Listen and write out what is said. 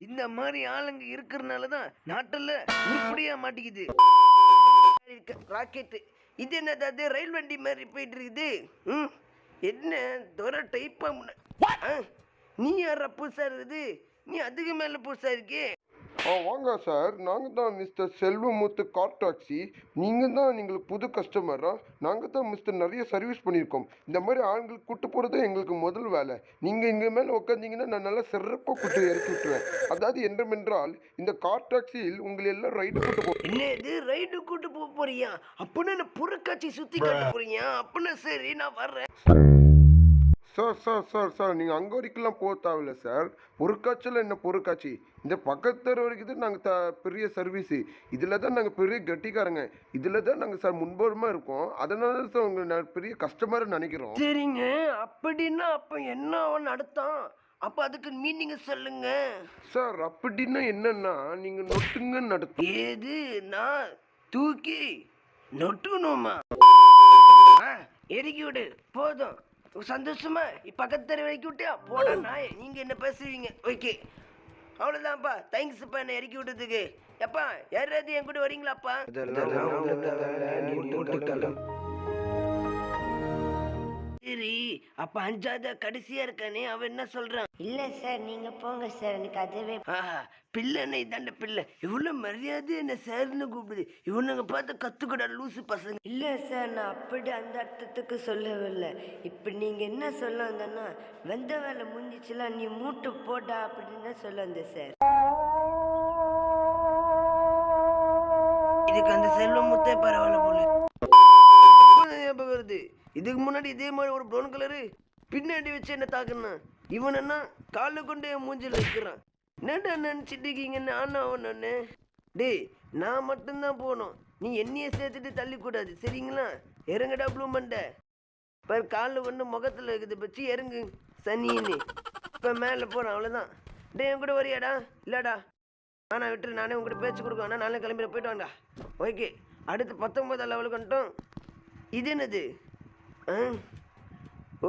இந்த மாதிரி ஆளுங்க இருக்கிறனால தான் நாட்டில் உருப்படியா மாட்டிக்குது. ராக்கெட்டு இது என்னது? அது ரயில் வண்டி மாதிரி போயிட்டு இருக்குது. என்ன தோற டைப்பா நீ யாரா புதுசா இருக்குது? நீ அதுக்கு மேல புதுசா இருக்கே. வாங்க சார், நாங்கள் தான் மிஸ்டர் செல்வமுத்து கார் டாக்ஸி. நீங்கள் தான் எங்களுக்கு புது கஸ்டமரா? நாங்கள் தான் மிஸ்டர் நிறைய சர்வீஸ் பண்ணியிருக்கோம். இந்த மாதிரி ஆண்களுக்கு கூட்டு போகிறது எங்களுக்கு முதல் வேலை. நீங்கள் இங்கே மேலே உட்காந்திங்கன்னா நான் நல்லா சிறப்பாக கூட்டு இறக்கி விட்டுருவேன். அதாவது என்னவென்றால் இந்த கார் டாக்ஸியில் உங்களை எல்லாம் ரைடு கூட்டு போ. என்ன இது ரைடு கூட்டு போக போறியா? அப்படின்னு என்ன பொருட்காட்சி சுற்றி காட்ட போறியா? அப்படின்னா சரி, நான் வர்றேன். சார் நீங்கள் அங்கே வரைக்கும்லாம் போக தேவையில்ல சார். பொருட்காட்சியில் என்ன பொருட்காட்சி? இந்த பக்கத்து வரைக்கும் தான் நாங்கள் பெரிய சர்வீஸு. இதில் தான் நாங்கள் பெரிய கட்டிக்காரங்க. இதில் தான் நாங்கள் சார் முன்போரமாக இருக்கோம். அதனால தான் சார் உங்களை பெரிய கஸ்டமரை நினைக்கிறோம். சரிங்க, அப்படின்னா அப்போ என்ன அவன் நடத்தான்? அப்போ அதுக்கு மீனிங் சொல்லுங்க சார். அப்படின்னா என்னன்னா நீங்கள் நொட்டுங்கன்னு நடத்தும். ஏது? நான் தூக்கி நொட்டுணுமா? எரிக்கி விடு போதும். சந்தோஷமா பக்கத்து வரைக்கும் விட்டியா? போட நாய், நீங்க என்ன பேசுவீங்க? ஓகே, அவ்வளோதான்ப்பா. தேங்க்ஸ்ப்பா என்ன இறக்கி விட்டதுக்கு. எப்பா யாராவது என் கூட வரீங்களாப்பா? சரி, அப்ப அஞ்சாவது கடைசியா இருக்கானே, அவன் என்ன சொல்றான்? இல்ல சார், நீங்க போங்க சார், எனக்கு அதுவே. பிள்ளைன்னு இதாண்ட பிள்ளை. இவ்வளவு மரியாதை என்ன சார்னு கூப்பிடுது. இவனுங்க பார்த்து கத்துக்கூட லூசு பசங்க. இல்ல சார், நான் அப்படி அந்த அர்த்தத்துக்கு சொல்லவில்லை. இப்ப நீங்க என்ன சொல்ல வந்தன்னா, வெந்த வேலை முடிஞ்சிச்சுலாம் நீ மூட்டு போட்டா அப்படின்னு தான் சொல்ல வந்த சார். இதுக்கு அந்த செல்வமுத்தே பரவாயில்ல போல. ஞாபகம் வருது, இதுக்கு முன்னாடி இதே மாதிரி ஒரு ப்ரௌன் கலரு பின்னாடி வச்சு என்ன தாக்குனா, இவன் என்ன காலை கொண்டு என் மூஞ்சில் வைக்கிறான். என்னடா நினச்சிட்டு இருக்கீங்கன்னு ஆனா அவனு. டேய், நான் மட்டும்தான் போகணும், நீ என்னையே சேர்த்துட்டு தள்ளிக்கூடாது சரிங்களா? இறங்கடா ப்ளூ மண்டை. இப்போ காலில் ஒன்று முகத்தில் இருக்குது, பச்சு இறங்கு சனின்னு. இப்போ மேலே போகிறேன், அவ்வளோதான். டே என் கூட வரியாடா? இல்லைடா, ஆனால் விட்டுரு, நானே உங்கள்கிட்ட பேச்சு கொடுக்க வேணா, நானே கிளம்பிட போயிட்டு வாண்டா. ஓகே, அடுத்து 19 லெவலுக்கு வந்துட்டோம். இது என்னது? ஓ